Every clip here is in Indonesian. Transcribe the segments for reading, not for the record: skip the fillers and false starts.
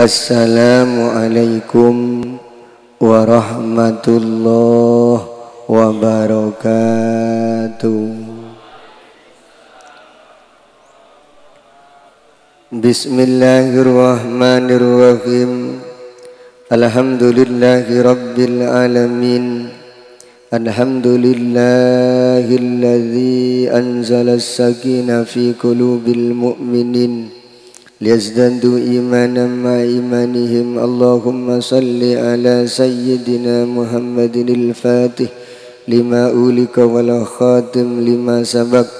Assalamualaikum warahmatullahi wabarakatuh. Bismillahirrahmanirrahim. Alhamdulillahi rabbil alamin. Alhamdulillahilladzi anzala as-sakinah fi qulubil mu'minin liyazdadu imanan ma imanihim. Allahumma salli ala sayyidina Muhammadinil fatih lima ulika wal khatim lima sabaq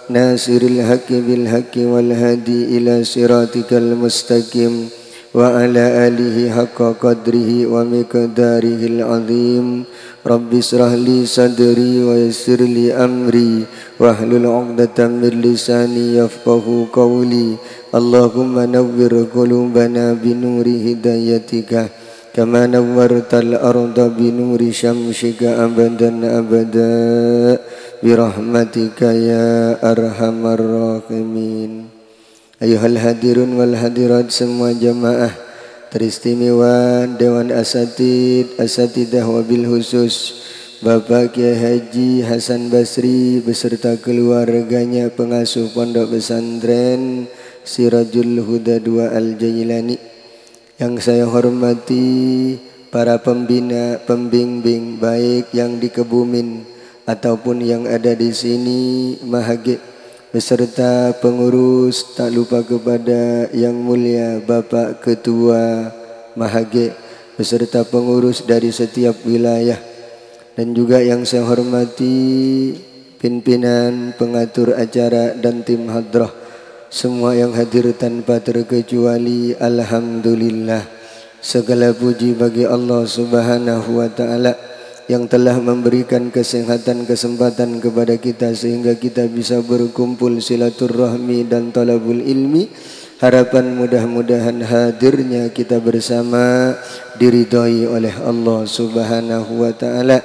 nasiril haqqi bil haqqi wal hadi ila siratikal mustaqim wa ala alihi haqqa qadrihi wa miqdarihil azim. Rabbi israh li sadri wa yassir li amri wahlul 'uqdatam min lisani yafqahu qawli. Allahumma nawwir qulubana binuri hidayatika kama nawwartal arda binuri syamsika abadan abada birahmatika ya arhamar rahimin. Ayuhal hadirun wal hadirat, semua jamaah teristimewa Dewan Asatidah wabil khusus Bapak Kiai Haji Hasan Basri beserta keluarganya, pengasuh pondok pesantren Sirajul Huda 2 Al-Jailani. Yang saya hormati para pembina, pembimbing baik yang di Kebumen ataupun yang ada di sini Mahage, beserta pengurus, tak lupa kepada yang mulia Bapak Ketua Mahage beserta pengurus dari setiap wilayah, dan juga yang saya hormati pimpinan, pengatur acara dan tim hadrah, semua yang hadir tanpa terkecuali. Alhamdulillah, segala puji bagi Allah Subhanahu wa taala yang telah memberikan kesehatan, kesempatan kepada kita sehingga kita bisa berkumpul silaturahmi dan talabul ilmi. Harapan mudah-mudahan hadirnya kita bersama diridhai oleh Allah Subhanahu wa taala,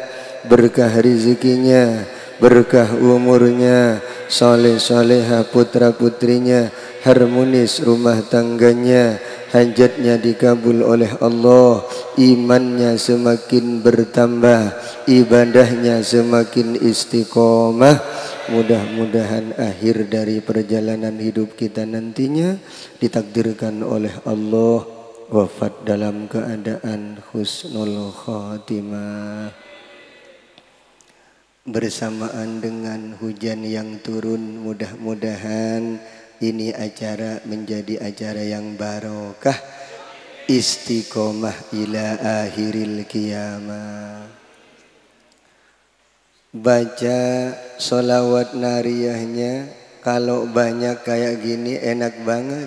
berkah rezekinya, berkah umurnya, saleh-salehah putra-putrinya, harmonis rumah tangganya, hajatnya dikabul oleh Allah, imannya semakin bertambah, ibadahnya semakin istiqomah. Mudah-mudahan akhir dari perjalanan hidup kita nantinya ditakdirkan oleh Allah wafat dalam keadaan husnul khatimah, bersamaan dengan hujan yang turun. Mudah-mudahan ini acara menjadi acara yang barokah, istiqomah ila akhiril qiyamah. Baca sholawat nariyahnya kalau banyak kayak gini enak banget.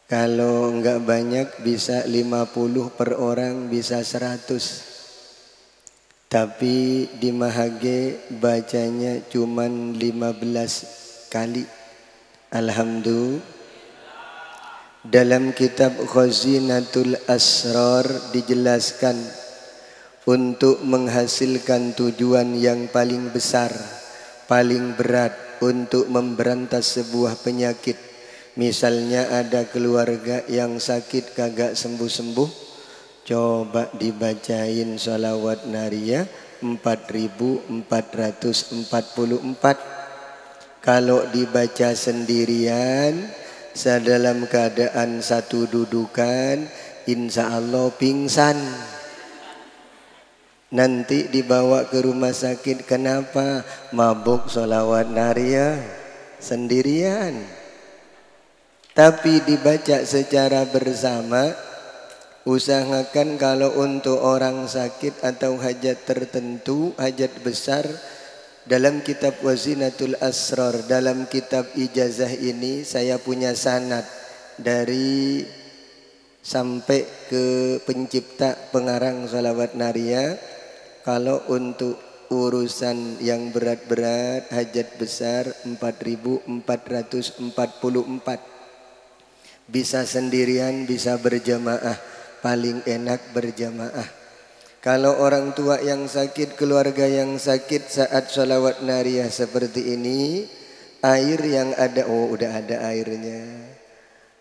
Kalau enggak banyak bisa 50 per orang, bisa 100. Tapi di Mahage bacanya cuman 15 kali. Alhamdulillah. Dalam kitab Khazinatul Asrar dijelaskan untuk menghasilkan tujuan yang paling besar, paling berat untuk memberantas sebuah penyakit. Misalnya ada keluarga yang sakit kagak sembuh-sembuh, coba dibacain sholawat nariyah 4444. Kalau dibaca sendirian dalam keadaan satu dudukan, insya Allah pingsan. Nanti dibawa ke rumah sakit, kenapa? Mabuk sholawat nariyah sendirian. Tapi dibaca secara bersama. Usahakan kalau untuk orang sakit atau hajat tertentu, hajat besar, dalam kitab Wazinatul Asrar, dalam kitab ijazah ini saya punya sanad dari sampai ke pencipta pengarang sholawat nariyah. Kalau untuk urusan yang berat-berat, hajat besar 4444, bisa sendirian, bisa berjamaah. Paling enak berjamaah. Kalau orang tua yang sakit, keluarga yang sakit, saat sholawat nariyah seperti ini, air yang ada, oh udah ada airnya,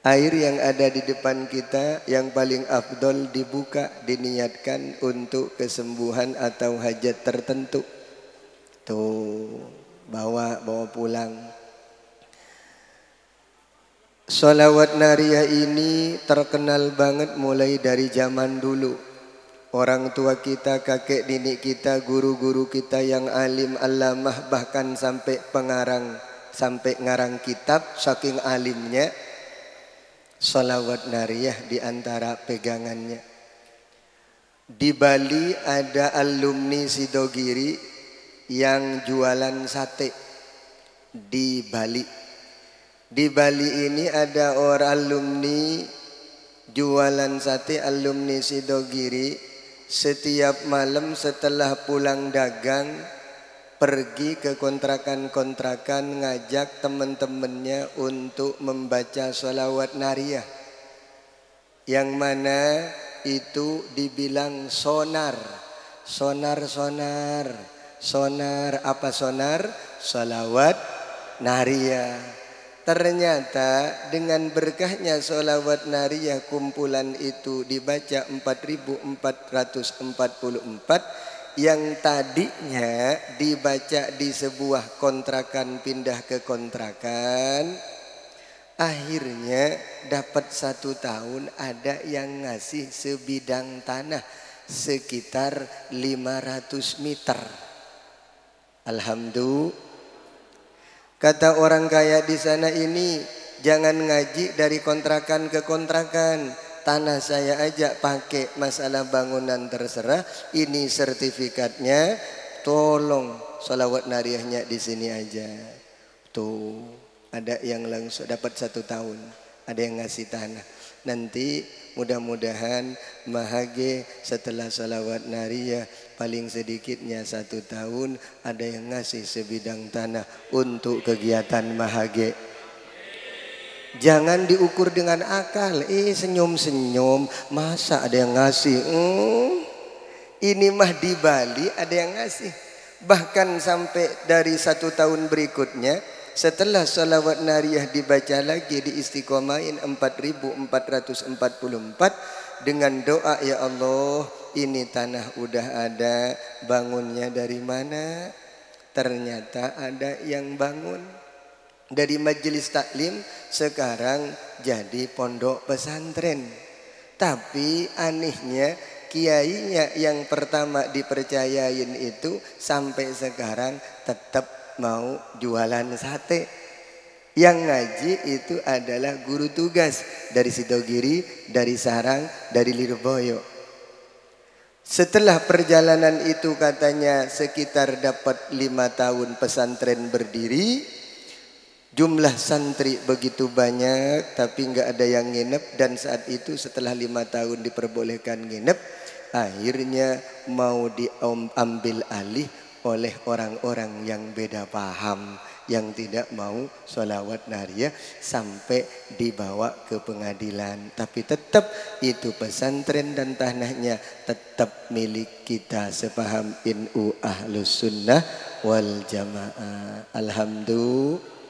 Air yang ada di depan kita yang paling afdol dibuka, diniatkan untuk kesembuhan atau hajat tertentu. Tuh, bawa pulang. Sholawat nariyah ini terkenal banget mulai dari zaman dulu. Orang tua kita, kakek nenek kita, guru-guru kita yang alim alamah, bahkan sampai pengarang, sampai ngarang kitab, saking alimnya. Sholawat nariyah di antara pegangannya. Di Bali ada alumni Sidogiri yang jualan sate di Bali. Di Bali ini ada orang alumni jualan sate, alumni Sidogiri. Setiap malam setelah pulang dagang, pergi ke kontrakan-kontrakan ngajak teman-temannya untuk membaca sholawat nariyah. Yang mana itu dibilang sonar. Sonar. Sonar apa sonar? Sholawat nariyah. Ternyata dengan berkahnya sholawat nariyah kumpulan itu dibaca 4444 yang tadinya dibaca di sebuah kontrakan pindah ke kontrakan, akhirnya dapat 1 tahun ada yang ngasih sebidang tanah sekitar 500 meter. Alhamdulillah. Kata orang kaya di sana ini, jangan ngaji dari kontrakan ke kontrakan. Tanah saya aja pakai, masalah bangunan terserah. Ini sertifikatnya, tolong sholawat nariyahnya di sini aja. Tuh, ada yang langsung dapat 1 tahun, ada yang ngasih tanah. Nanti mudah-mudahan Mahage setelah sholawat nariyah paling sedikitnya 1 tahun ada yang ngasih sebidang tanah untuk kegiatan Mahage. Jangan diukur dengan akal. Senyum-senyum, masa ada yang ngasih? Ini mah di Bali ada yang ngasih. Bahkan sampai dari 1 tahun berikutnya, setelah sholawat nariyah dibaca lagi di Istiqomahin 4444 dengan doa, ya Allah, ini tanah udah ada, bangunnya dari mana? Ternyata ada yang bangun. Dari majelis taklim sekarang jadi pondok pesantren. Tapi anehnya kiainya yang pertama dipercayain itu sampai sekarang tetap mau jualan sate. Yang ngaji itu adalah guru tugas dari Sidogiri, dari Sarang, dari Lirboyo. Setelah perjalanan itu katanya sekitar dapat 5 tahun pesantren berdiri. Jumlah santri begitu banyak tapi nggak ada yang nginep, dan saat itu setelah 5 tahun diperbolehkan nginep, akhirnya mau diambil alih oleh orang-orang yang beda paham, yang tidak mau sholawat nariyah, sampai dibawa ke pengadilan. Tapi tetap itu pesantren dan tanahnya tetap milik kita sepaham NU Ahlus Sunnah wal Jamaah. Alhamdulillah.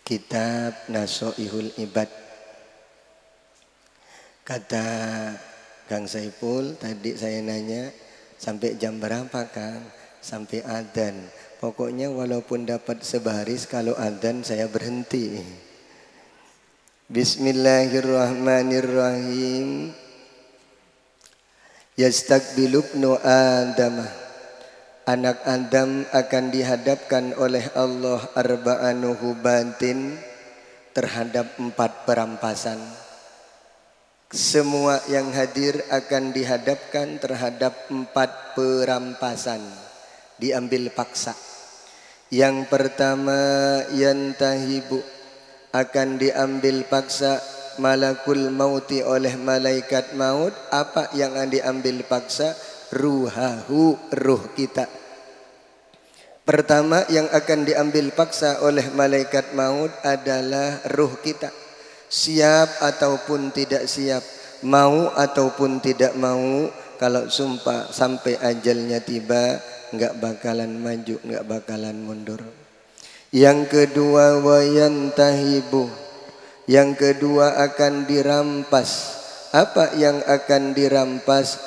Kitab Nasoihul Ibad. Kata Kang Saiful, tadi saya nanya sampai jam berapa Kang? Sampai adzan. Pokoknya walaupun dapat sebaris, kalau adzan saya berhenti. Bismillahirrahmanirrahim. Yastaqbilubnu Adamah. Anak Adam akan dihadapkan oleh Allah arba'anuhu batin terhadap 4 perampasan. Semua yang hadir akan dihadapkan terhadap 4 perampasan, diambil paksa. Yang pertama, yantahibu, akan diambil paksa malakul mauti oleh malaikat maut. Apa yang akan diambil paksa? Ruhahu, ruh kita. Pertama yang akan diambil paksa oleh malaikat maut adalah ruh kita. Siap ataupun tidak siap, mau ataupun tidak mau, kalau sumpah sampai ajalnya tiba, nggak bakalan maju, nggak bakalan mundur. Yang kedua, wayantahibu, Yang kedua akan dirampas. Apa yang akan dirampas?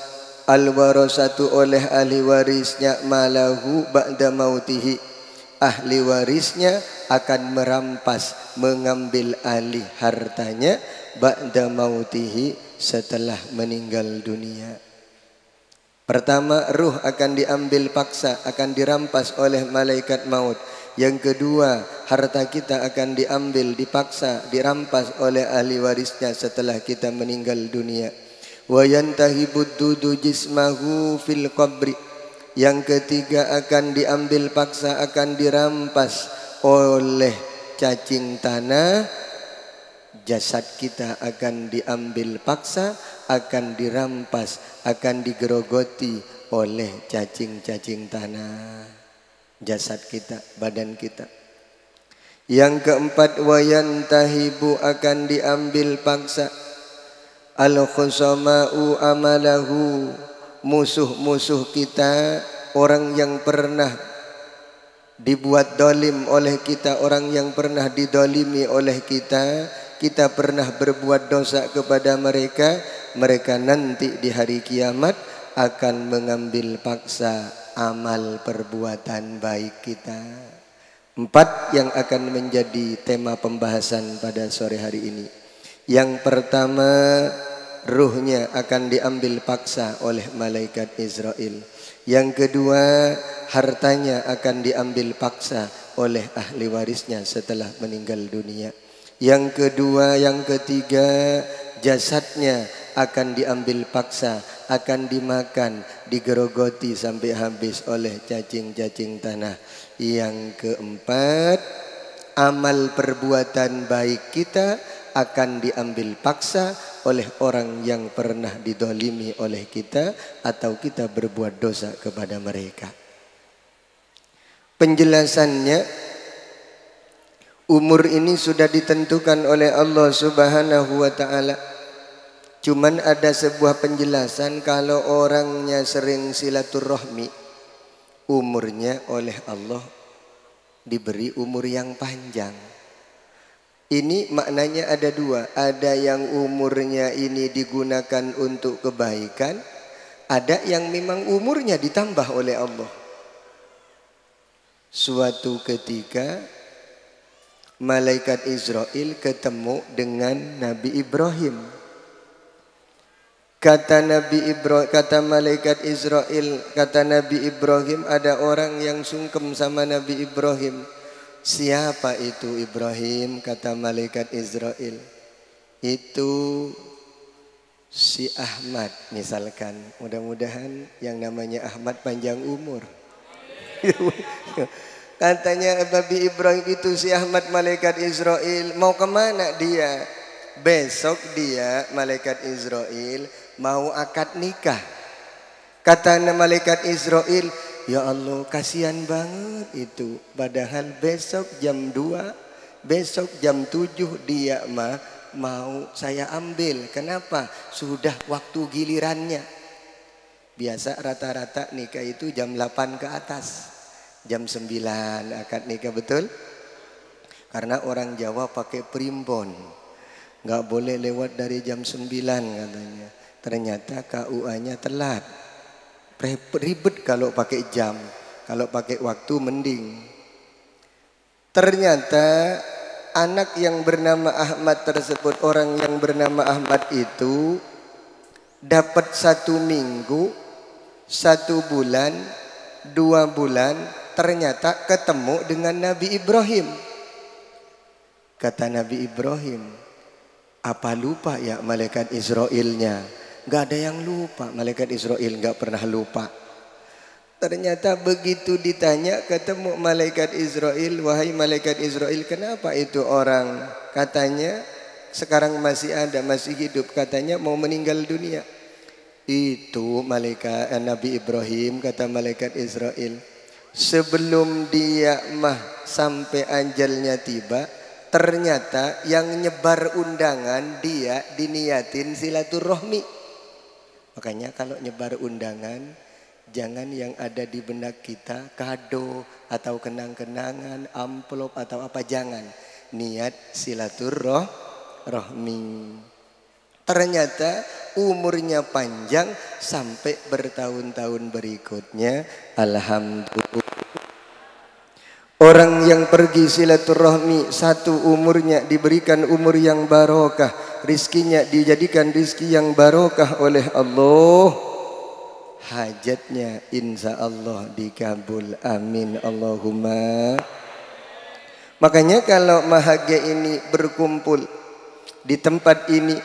Al-warasatu oleh ahli warisnya malahu ba'da mautihi. Ahli warisnya akan merampas, mengambil alih hartanya ba'da mautihi, setelah meninggal dunia. Pertama, ruh akan diambil paksa, akan dirampas oleh malaikat maut. Yang kedua, harta kita akan diambil, dipaksa, dirampas oleh ahli warisnya setelah kita meninggal dunia. Wa yantahibud dudu jismahu fil qabri. Yang ketiga, akan diambil paksa, akan dirampas oleh cacing tanah. Jasad kita akan diambil paksa, akan dirampas, akan digerogoti oleh cacing-cacing tanah. Jasad kita, badan kita. Yang keempat, wayantahibu akan diambil paksa al-khusama'u amalahu, musuh-musuh kita, orang yang pernah dibuat dolim oleh kita, orang yang pernah didolimi oleh kita. Kita pernah berbuat dosa kepada mereka. Mereka nanti di hari kiamat akan mengambil paksa amal perbuatan baik kita. 4 yang akan menjadi tema pembahasan pada sore hari ini. Yang pertama, ruhnya akan diambil paksa oleh malaikat Israel. Yang kedua, hartanya akan diambil paksa oleh ahli warisnya setelah meninggal dunia. Yang kedua, yang ketiga, jasadnya akan diambil paksa, akan dimakan, digerogoti sampai habis oleh cacing-cacing tanah. Yang keempat, amal perbuatan baik kita akan diambil paksa oleh orang yang pernah didolimi oleh kita atau kita berbuat dosa kepada mereka. Penjelasannya, umur ini sudah ditentukan oleh Allah Subhanahu wa ta'ala. Cuman ada sebuah penjelasan, kalau orangnya sering silaturahmi, umurnya oleh Allah diberi umur yang panjang. Ini maknanya ada 2. Ada yang umurnya ini digunakan untuk kebaikan, ada yang memang umurnya ditambah oleh Allah. Suatu ketika malaikat Israel ketemu dengan Nabi Ibrahim. Kata malaikat Israel, kata Nabi Ibrahim, ada orang yang sungkem sama Nabi Ibrahim. Siapa itu Ibrahim? Kata malaikat Israel, itu si Ahmad misalkan. Mudah-mudahan yang namanya Ahmad panjang umur. Katanya Nabi Ibrahim itu si Ahmad, malaikat Israel. Mau kemana dia? Besok dia, malaikat Israel, mau akad nikah. Kata malaikat Israel, ya Allah, kasihan banget itu. Padahal besok jam 2, besok jam 7 dia mau saya ambil. Kenapa? Sudah waktu gilirannya. Biasa rata-rata nikah itu jam 8 ke atas. Jam 9 akad nikah, betul? Karena orang Jawa pakai primbon, nggak boleh lewat dari jam 9 katanya. Ternyata KUA-nya telat. Ribet kalau pakai jam, kalau pakai waktu mending. Ternyata anak yang bernama Ahmad tersebut, orang yang bernama Ahmad itu dapat 1 minggu, 1 bulan, 2 bulan, ternyata ketemu dengan Nabi Ibrahim. Kata Nabi Ibrahim, apa lupa ya malaikat Israelnya? Gak ada yang lupa, malaikat Israel gak pernah lupa. Ternyata begitu ditanya, ketemu malaikat Israel, wahai malaikat Israel, kenapa itu orang? Katanya sekarang masih ada, masih hidup. Katanya mau meninggal dunia. Itu malaikat Nabi Ibrahim, kata malaikat Israel, sebelum dia sampai ajalnya tiba, ternyata yang nyebar undangan dia diniatin silaturahmi. Makanya kalau nyebar undangan, jangan yang ada di benak kita kado atau kenang-kenangan, amplop atau apa, jangan. Niat silaturahmi. Rohmi. Ternyata umurnya panjang sampai bertahun-tahun berikutnya. Alhamdulillah. Orang yang pergi silaturahmi satu umurnya diberikan umur yang barokah, rizkinya dijadikan rizki yang barokah oleh Allah, hajatnya insya Allah dikabul. Amin Allahumma. Makanya kalau mahagia ini berkumpul di tempat ini,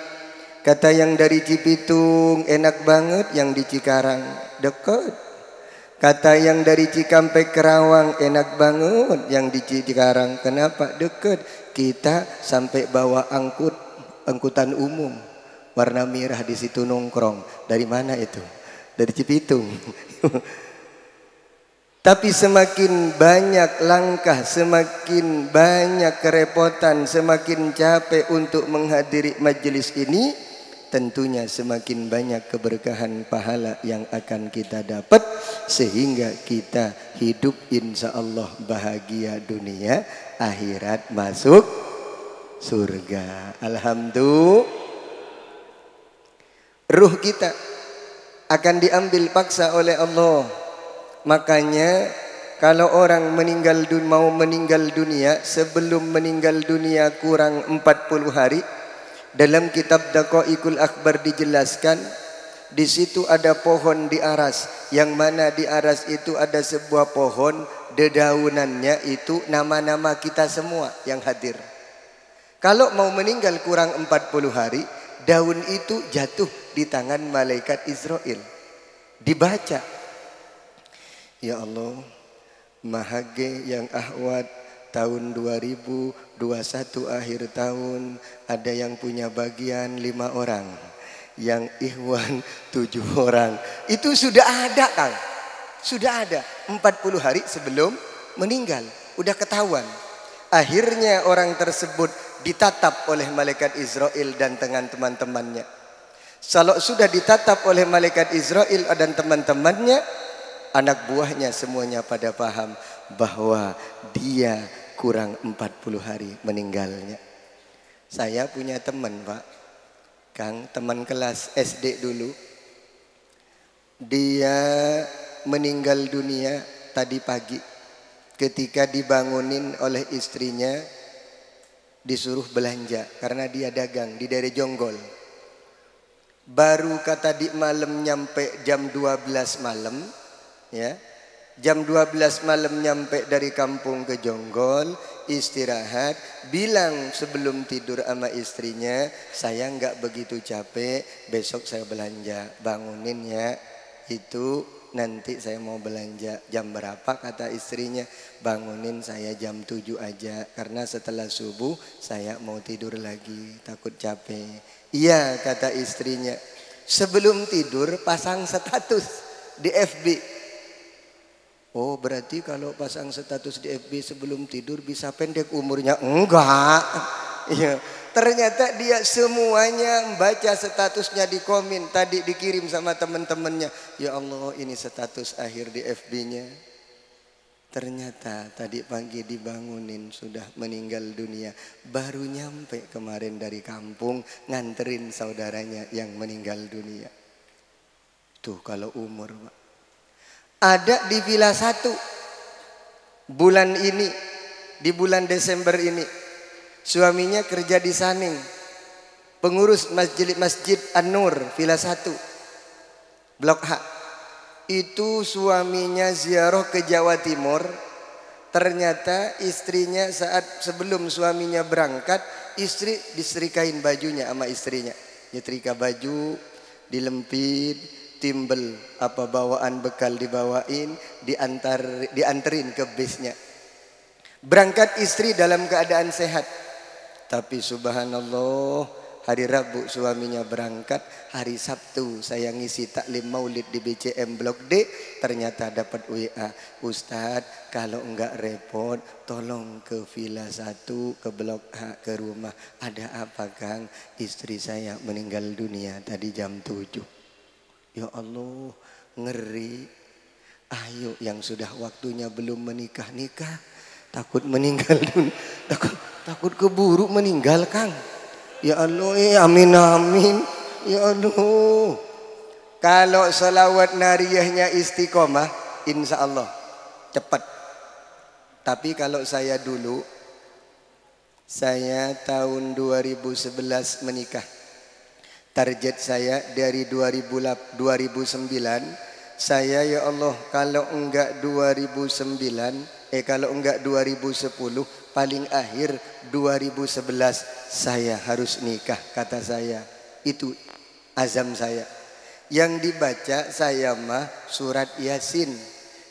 kata yang dari Cipitung enak banget, yang di Cikarang dekat. Kata yang dari Cikampek Kerawang enak banget, yang di Cikarang kenapa deket? Kita sampai bawa angkutan umum warna merah, di situ nongkrong. Dari mana itu? Dari Cipitung. Tapi semakin banyak langkah, semakin banyak kerepotan, semakin capek untuk menghadiri majelis ini, tentunya semakin banyak keberkahan pahala yang akan kita dapat, sehingga kita hidup insya Allah bahagia dunia, akhirat masuk surga. Alhamdulillah. Ruh kita akan diambil paksa oleh Allah. Makanya kalau orang mau meninggal dunia, sebelum meninggal dunia kurang 40 hari, dalam kitab Daqaiqul Akhbar dijelaskan, di situ ada pohon di aras, yang mana di aras itu ada sebuah pohon, dedaunannya itu nama-nama kita semua yang hadir. Kalau mau meninggal kurang 40 hari, daun itu jatuh di tangan malaikat Israel, dibaca. Ya Allah, mahage yang ahwat tahun 2021 akhir tahun, ada yang punya bagian 5 orang, yang ikhwan 7 orang. Itu sudah ada Kang, sudah ada 40 hari sebelum meninggal, udah ketahuan. Akhirnya orang tersebut ditatap oleh malaikat Israel dan dengan teman-temannya. Kalau sudah ditatap oleh malaikat Israel dan teman-temannya, anak buahnya semuanya pada paham bahwa dia kurang 40 hari meninggalnya. Saya punya teman Pak Kang, teman kelas SD dulu. Dia meninggal dunia tadi pagi ketika dibangunin oleh istrinya, disuruh belanja karena dia dagang di daerah Jonggol. Baru kata di malam nyampe jam 12 malam. Ya, jam 12 malam nyampe dari kampung ke Jonggol, istirahat, bilang sebelum tidur sama istrinya, saya nggak begitu capek, besok saya belanja, bangunin ya, itu nanti saya mau belanja. Jam berapa kata istrinya? Bangunin saya jam 7 aja, karena setelah subuh saya mau tidur lagi, takut capek. Iya kata istrinya. Sebelum tidur pasang status di FB. Oh berarti kalau pasang status di FB sebelum tidur bisa pendek umurnya? Enggak. Ya, ternyata dia semuanya baca statusnya di komen. Tadi dikirim sama teman-temannya. Ya Allah, ini status akhir di FB-nya. Ternyata tadi pagi dibangunin sudah meninggal dunia. Baru nyampe kemarin dari kampung nganterin saudaranya yang meninggal dunia. Tuh kalau umur Pak. Ada di Villa 1 bulan ini, di bulan Desember ini, suaminya kerja di Saning, pengurus Masjid An-Nur Villa 1 Blok H. Itu suaminya ziarah ke Jawa Timur. Ternyata istrinya sebelum suaminya berangkat, istri diserikain bajunya sama istrinya, nyetrika baju, dilempit, timbel apa bawaan bekal dibawain, dianterin ke bisnya. Berangkat istri dalam keadaan sehat. Tapi subhanallah, hari Rabu suaminya berangkat, hari Sabtu saya ngisi taklim maulid di BCM Blok D, ternyata dapat WA, Ustadz kalau enggak repot tolong ke Villa 1 ke Blok H ke rumah. Ada apa Kang? Istri saya meninggal dunia tadi jam 7. Ya Allah, ngeri. Ayo yang sudah waktunya belum menikah, takut meninggal dunia, takut keburu meninggal Kang. Ya Allah, amin amin. Ya Allah. Kalau selawat nariyahnya istiqomah, insya Allah cepat. Tapi kalau saya dulu, saya tahun 2011 menikah. Target saya dari 2009, saya ya Allah kalau enggak 2010 paling akhir 2011 saya harus nikah, kata saya. Itu azam saya. Yang dibaca saya mah surat Yasin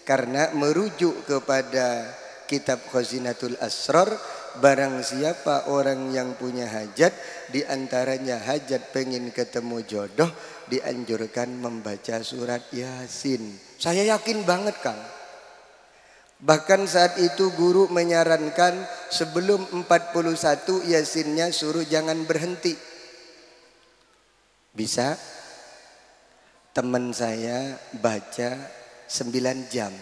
karena merujuk kepada kitab Khazinatul Asrar. Barang siapa orang yang punya hajat, diantaranya hajat pengen ketemu jodoh, dianjurkan membaca surat Yasin. Saya yakin banget Kang. Bahkan saat itu guru menyarankan sebelum 41 Yasinnya suruh jangan berhenti. Bisa? Teman saya baca 9 jam.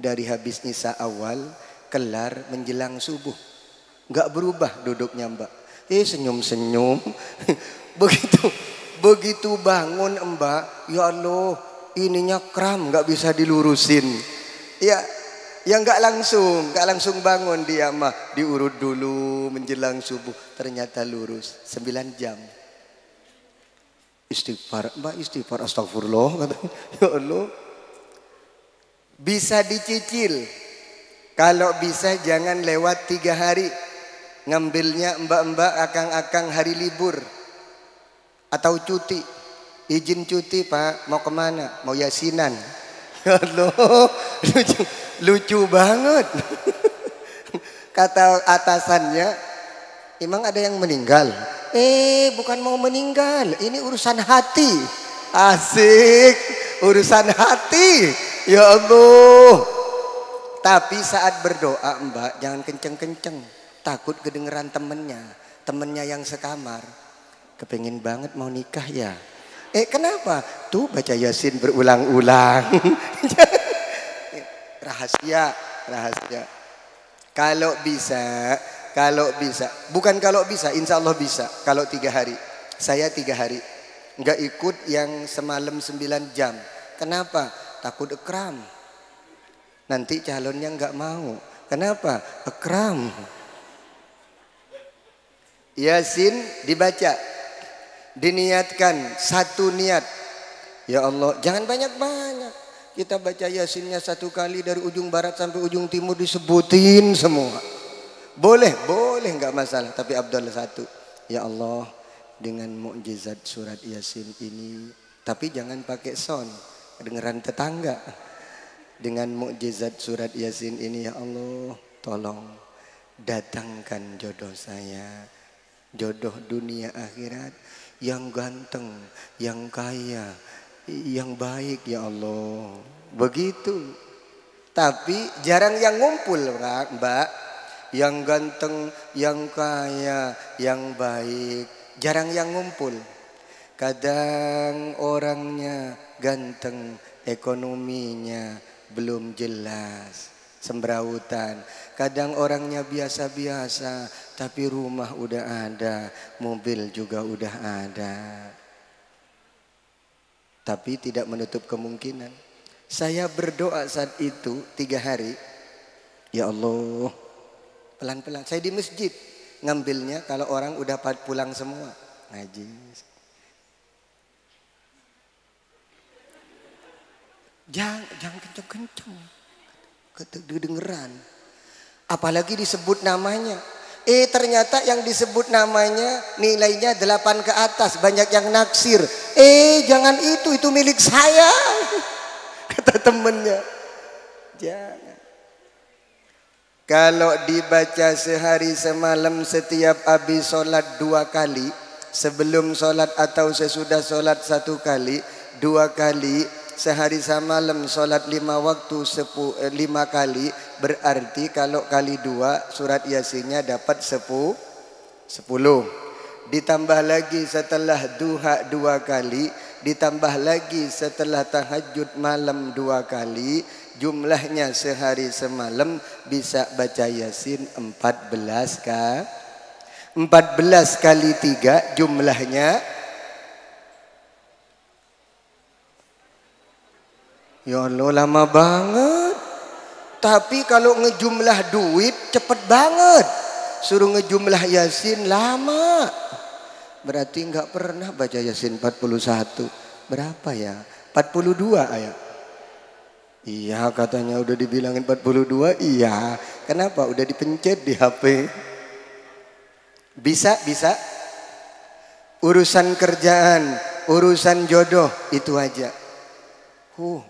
Dari habis Nisa awal, kelar menjelang subuh. Enggak berubah duduknya Mbak. Senyum-senyum. Begitu bangun Mbak, ya Allah, ininya kram enggak bisa dilurusin. Ya enggak langsung bangun dia mah, diurut dulu menjelang subuh, ternyata lurus 9 jam. Istighfar, Mbak, istighfar, astagfirullah. Ya Allah. Bisa dicicil. Kalau bisa jangan lewat 3 hari. Ngambilnya mbak-mbak akang-akang hari libur atau cuti. Izin cuti Pak, mau kemana? Mau yasinan. Ya Allah, lucu banget. Kata atasannya, emang ada yang meninggal? Bukan mau meninggal, ini urusan hati. Asik, urusan hati. Ya Allah. Tapi saat berdoa Mbak, jangan kenceng-kenceng. Takut kedengeran temennya yang sekamar. Kepengen banget mau nikah ya. Kenapa? Tuh baca Yasin berulang-ulang. Rahasia. Kalau bisa. Bukan kalau bisa, insya Allah bisa. Kalau 3 hari. Saya 3 hari. Enggak ikut yang semalam 9 jam. Kenapa? Takut ekram. Nanti calonnya enggak mau. Kenapa? Ekram. Yasin dibaca, diniatkan 1 niat. Ya Allah, jangan banyak-banyak. Kita baca Yasinnya 1 kali dari ujung barat sampai ujung timur disebutin semua. Boleh nggak masalah. Tapi Abdullah 1. Ya Allah, dengan mukjizat surat Yasin ini, tapi jangan pakai sound, kedengeran tetangga. Dengan mukjizat surat Yasin ini ya Allah, tolong datangkan jodoh saya. Jodoh dunia akhirat yang ganteng, yang kaya, yang baik ya Allah. Begitu. Tapi jarang yang ngumpul Mbak. Yang ganteng, yang kaya, yang baik, jarang yang ngumpul. Kadang orangnya ganteng, ekonominya belum jelas, sembrautan. Kadang orangnya biasa-biasa, tapi rumah udah ada, mobil juga udah ada. Tapi tidak menutup kemungkinan. Saya berdoa saat itu 3 hari. Ya Allah, pelan-pelan. Saya di masjid ngambilnya kalau orang udah pulang semua ngaji. Jangan kenceng-kenceng, kedengeran. Apalagi disebut namanya. Ternyata yang disebut namanya nilainya 8 ke atas, banyak yang naksir. Jangan itu milik saya. Kata temennya. Jangan. Kalau dibaca sehari semalam setiap habis sholat 2 kali, sebelum sholat atau sesudah sholat 1 kali, 2 kali, sehari semalam sholat 5 waktu 5 kali, berarti kalau kali 2 surat Yasinnya dapat 10. Ditambah lagi setelah duha 2 kali, ditambah lagi setelah tahajud malam 2 kali, jumlahnya sehari semalam bisa baca Yasin 14 14 kali 3 jumlahnya, ya Allah lama banget. Tapi kalau ngejumlah duit cepet banget. Suruh ngejumlah Yasin lama. Berarti nggak pernah baca Yasin 41. Berapa ya? 42 ayat. Iya katanya udah dibilangin 42. Iya. Kenapa? Udah dipencet di HP. Bisa. Urusan kerjaan, urusan jodoh itu aja.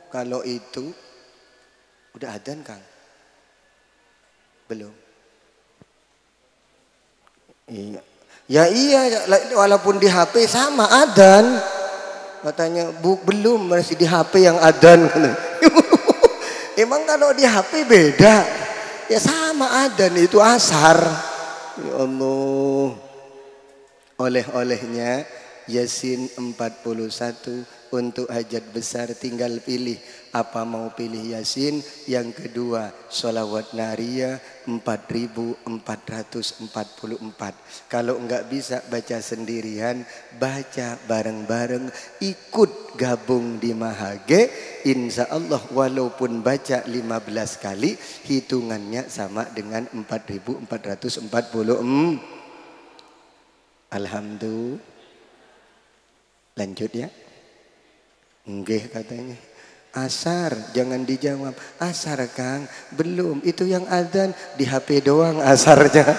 Kalau itu udah adzan Kang? Belum. Iya. Ya iya, walaupun di HP sama adzan. Katanya belum, masih di HP yang adzan. Emang kalau di HP beda? Ya sama adzan itu asar. Ya Allah. Oleh-olehnya Yasin 41 untuk hajat besar tinggal pilih apa mau pilih Yasin. Yang kedua sholawat nariyah 4444. Kalau enggak bisa baca sendirian, baca bareng-bareng, ikut gabung di Mahage. Insya Allah walaupun baca 15 kali hitungannya sama dengan 4440. Alhamdulillah. Lanjut ya. Nggih katanya. Asar jangan dijawab. Asar Kang belum, itu yang adzan di HP doang asarnya.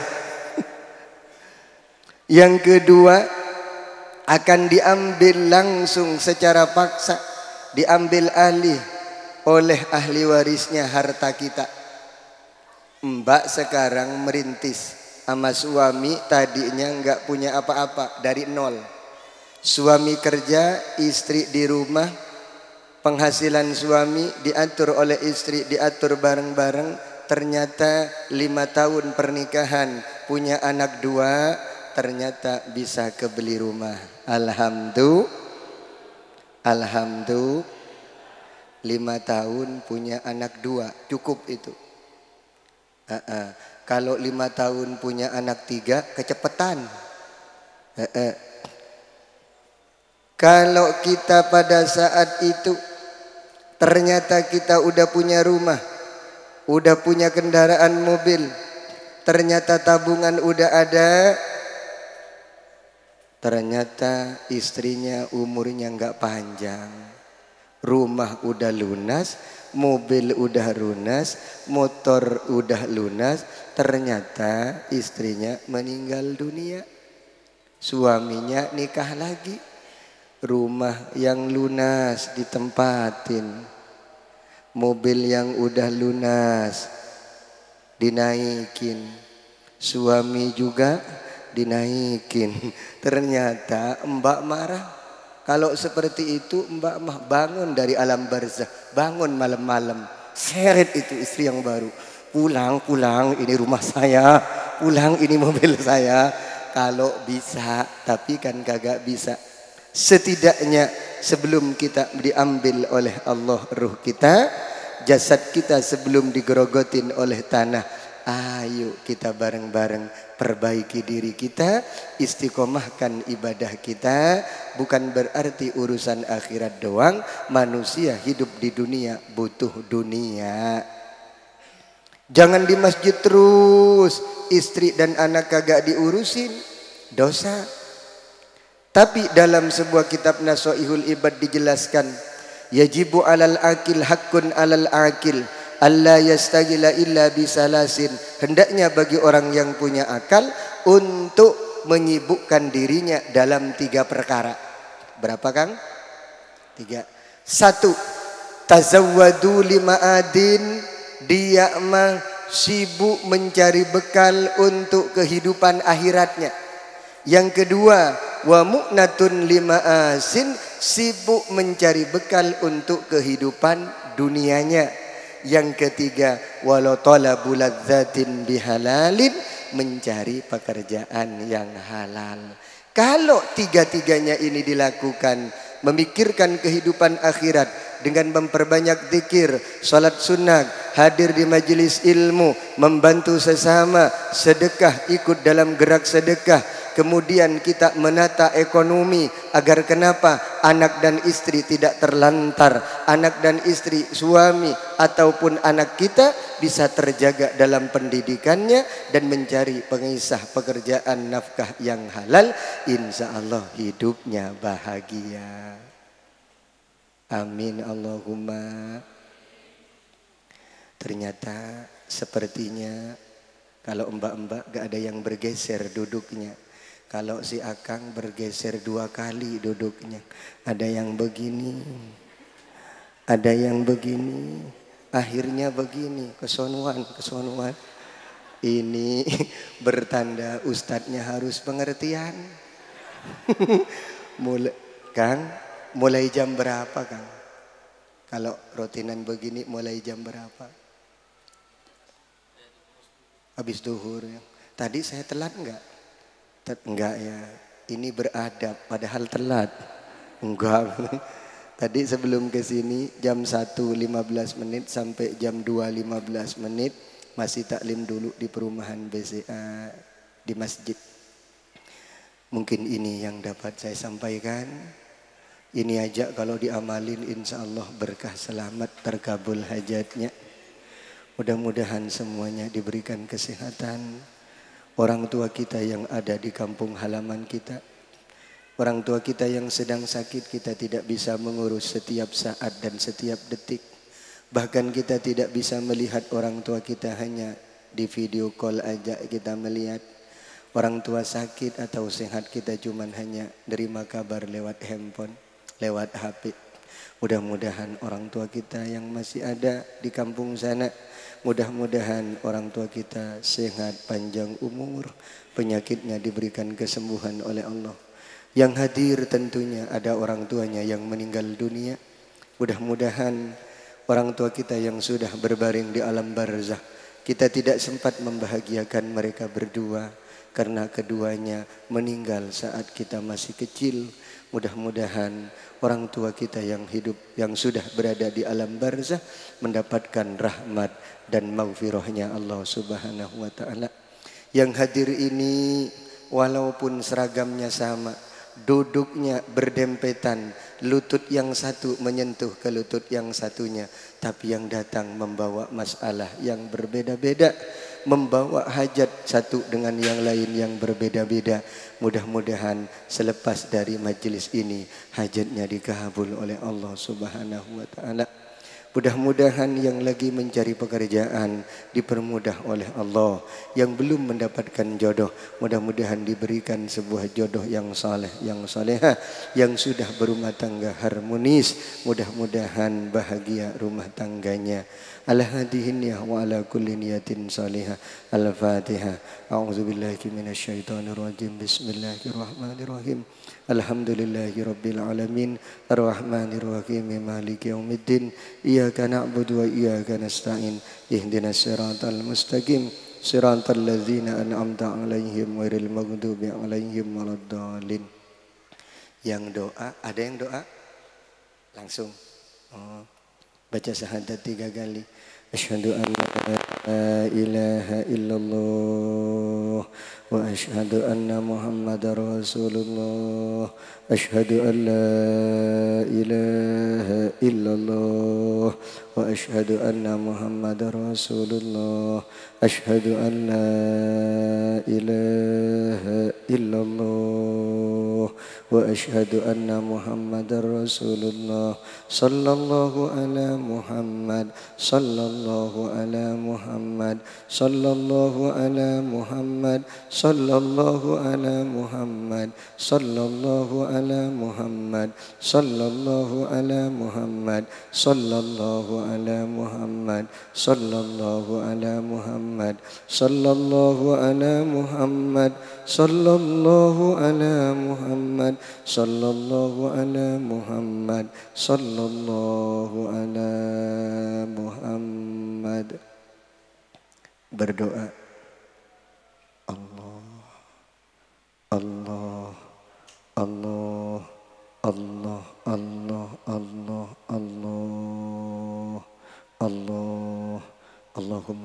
Yang kedua akan diambil langsung secara paksa, diambil alih oleh ahli warisnya harta kita. Mbak sekarang merintis sama suami, tadinya nggak punya apa-apa, dari nol. Suami kerja, istri di rumah, penghasilan suami diatur oleh istri, diatur bareng-bareng. Ternyata 5 tahun pernikahan, punya anak 2, ternyata bisa kebeli rumah. Alhamdulillah. 5 tahun punya anak 2, cukup itu. Kalau 5 tahun punya anak 3 kecepatan. Kalau kita pada saat itu ternyata kita udah punya rumah, udah punya kendaraan mobil, ternyata tabungan udah ada, ternyata istrinya umurnya nggak panjang, rumah udah lunas, mobil udah lunas, motor udah lunas, ternyata istrinya meninggal dunia. Suaminya nikah lagi, rumah yang lunas ditempatin, mobil yang udah lunas dinaikin, suami juga dinaikin. Ternyata mbak marah. Kalau seperti itu mbak mah bangun dari alam barzah, bangun malam-malam, seret itu istri yang baru, pulang ini rumah saya, pulang ini mobil saya. Kalau bisa, tapi kan kagak bisa. Setidaknya sebelum kita diambil oleh Allah ruh kita, jasad kita sebelum digerogotin oleh tanah, ayo kita bareng-bareng perbaiki diri kita, istiqomahkan ibadah kita. Bukan berarti urusan akhirat doang. Manusia hidup di dunia butuh dunia. Jangan di masjid terus, istri dan anak kagak diurusin, dosa. Tapi dalam sebuah kitab Nasoihul Ibad dijelaskan, yajibu alal akil hakkun alal akil alla yastagila illa bisalasin. Hendaknya bagi orang yang punya akal untuk menyibukkan dirinya dalam 3 perkara. Berapa Kang? 3. 1. Tazawwadu lima'adin. Dia mah sibuk mencari bekal untuk kehidupan akhiratnya. Yang kedua, wa mu'natun lima'asin. Sibuk mencari bekal untuk kehidupan dunianya. Yang ketiga, walau talabul ladzatin bihalalin. Mencari pekerjaan yang halal. Kalau 3-3-nya ini dilakukan, memikirkan kehidupan akhirat, dengan memperbanyak zikir, salat sunnah, hadir di majelis ilmu, membantu sesama, sedekah, ikut dalam gerak sedekah. Kemudian kita menata ekonomi agar kenapa anak dan istri tidak terlantar, anak dan istri, suami ataupun anak kita bisa terjaga dalam pendidikannya dan mencari pengisah pekerjaan nafkah yang halal. Insya Allah hidupnya bahagia. Amin Allahumma. Ternyata sepertinya kalau mbak-mbak gak ada yang bergeser duduknya. Kalau si Akang bergeser 2 kali duduknya. Ada yang begini, ada yang begini, akhirnya begini, kesonuan. Ini bertanda ustadznya harus pengertian. Kang, mulai jam berapa Kang? Kalau rutinan begini mulai jam berapa? Habis duhur ya. Tadi saya telat enggak? Enggak ya. Ini beradab padahal telat. Enggak. Tadi sebelum ke sini jam 1.15 menit sampai jam 2.15 menit masih taklim dulu di perumahan BCA di masjid. Mungkin ini yang dapat saya sampaikan. Ini aja kalau diamalin insya Allah berkah, selamat, terkabul hajatnya. Mudah-mudahan semuanya diberikan kesehatan. Orang tua kita yang ada di kampung halaman kita, orang tua kita yang sedang sakit, kita tidak bisa mengurus setiap saat dan setiap detik. Bahkan kita tidak bisa melihat orang tua kita, hanya di video call aja kita melihat. Orang tua sakit atau sehat kita cuman hanya nerima kabar lewat handphone, lewat HP. Mudah-mudahan orang tua kita yang masih ada di kampung sana, mudah-mudahan orang tua kita sehat, panjang umur, penyakitnya diberikan kesembuhan oleh Allah. Yang hadir tentunya ada orang tuanya yang meninggal dunia. Mudah-mudahan orang tua kita yang sudah berbaring di alam barzah, kita tidak sempat membahagiakan mereka berdua karena keduanya meninggal saat kita masih kecil. Mudah-mudahan orang tua kita yang hidup, yang sudah berada di alam barzah, mendapatkan rahmat dan maghfirahnya Allah Subhanahu wa ta'ala. Yang hadir ini walaupun seragamnya sama, duduknya berdempetan, lutut yang satu menyentuh ke lutut yang satunya, tapi yang datang membawa masalah yang berbeda-beda, membawa hajat satu dengan yang lain yang berbeda-beda. Mudah-mudahan selepas dari majelis ini hajatnya dikabul oleh Allah Subhanahu wa ta'ala. Mudah-mudahan yang lagi mencari pekerjaan dipermudah oleh Allah. Yang belum mendapatkan jodoh, mudah-mudahan diberikan sebuah jodoh yang saleh, yang salehah. Yang sudah berumah tangga harmonis, mudah-mudahan bahagia rumah tangganya. Ala hadihin ya wa ala kulli niyatin salihah. Al-Fatihah. A'udzubillahi minasyaitonir rajim. Bismillahirrahmanirrahim. Alhamdulillahi rabbil alamin. Ar-Rahmanir Rahim. Maliki yaumiddin. Iyyaka na'budu wa iyyaka nasta'in. Ihdinas siratal mustaqim. Siratal ladzina an'amta 'alaihim ghairil maghdubi 'alaihim waladdallin. Yang doa, ada yang doa? Langsung. Oh. Baca syahadat 3 kali. Asyhadu an la ilaha illallah wa asyhadu anna Muhammadar Rasulullah. Asyhadu an la ilaha illallah wa asyhadu anna Muhammadar Rasulullah. Asyhadu an la ilaha illallah wa asyhadu anna Muhammadar Rasulullah. Sallallahu ala Muhammad, sallallahu ala Muhammad, sallallahu ala Muhammad, sallallahu ala Muhammad, sallallahu ala Muhammad, sallallahu ala Muhammad, sallallahu ala Muhammad, sallallahu ala Muhammad, sallallahu ala Muhammad, sallallahu ala Muhammad, sallallahu ala Muhammad, sallallahu ala Muhammad. Berdoa. Allah, Allah, Allah, Allah, Allah, Allah, Allah.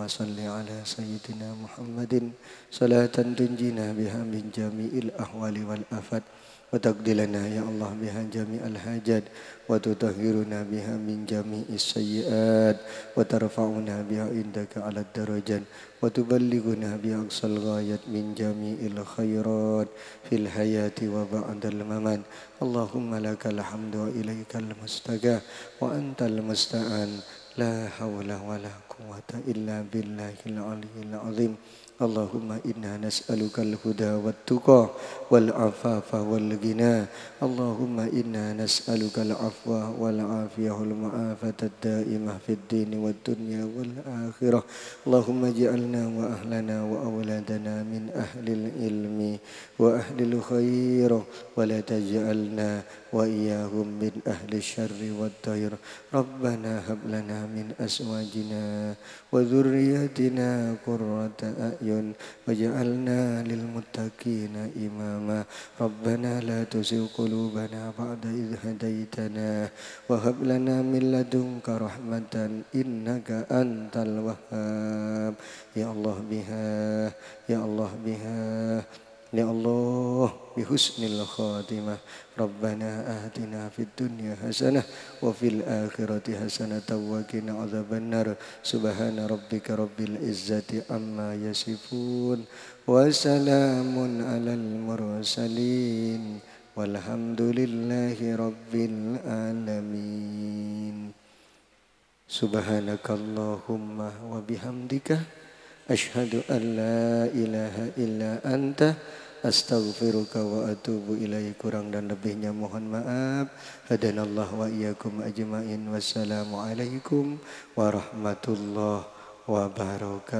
Allahumma salli ala sayyidina Muhammadin salatan tunjina biha min jami'il ahwali wal afat wa taqdilana ya Allah biha jami'al hajat wa tutahhiruna biha min jami'is sayyiat wa tarfa'una biha indaka ala darajat wa tuballighuna bi aqsal ghayat min jami'il khairat fil hayati wa ba'dal mamat. Allahumma lakal hamdu wa ilaikal mustaqah wa antal musta'an. La hawla wa la quwwata illa billahil aliyyil azim. Allahumma inna nas'alukal huda wat tuqa wal afafa wal ghina. Allahumma inna nas'alukal afwa wal afiyah wal mu'afata daimah fid din wad dunya wal akhirah. Allahumma ij'alna wa ahlana wa awladana min ahlil ilmi wa ahlil khair wa la taj'alna wa iyyahum min ahli syarri wad dair. Rabbana hab lana min aswajina wa dhurriyyatina qurrata a'yun waj'alna lil muttaqina imama. Rabbana la tuzigh qulubana ba'da idh hadaitana wa hab lana min ladunka rahmatan innaka antal wahhab. Ya Allah biha, ya Allah biha, ya Allah bihusnil khatimah. Rabbana atina fid dunya hasanah wa fil akhirati hasanah wa qina adzabannar. Subhana rabbika rabbil izzati amma yasifun wa salamun alal mursalin walhamdulillahi rabbil alamin. Subhanakallahumma wa bihamdika asyhadu an la ilaha illa anta astaghfiruka wa atubu ilaik. Kurang dan lebihnya mohon maaf. Hadanallah wa iyyakum ajmain. Wassalamualaikum warahmatullahi wabarakatuh.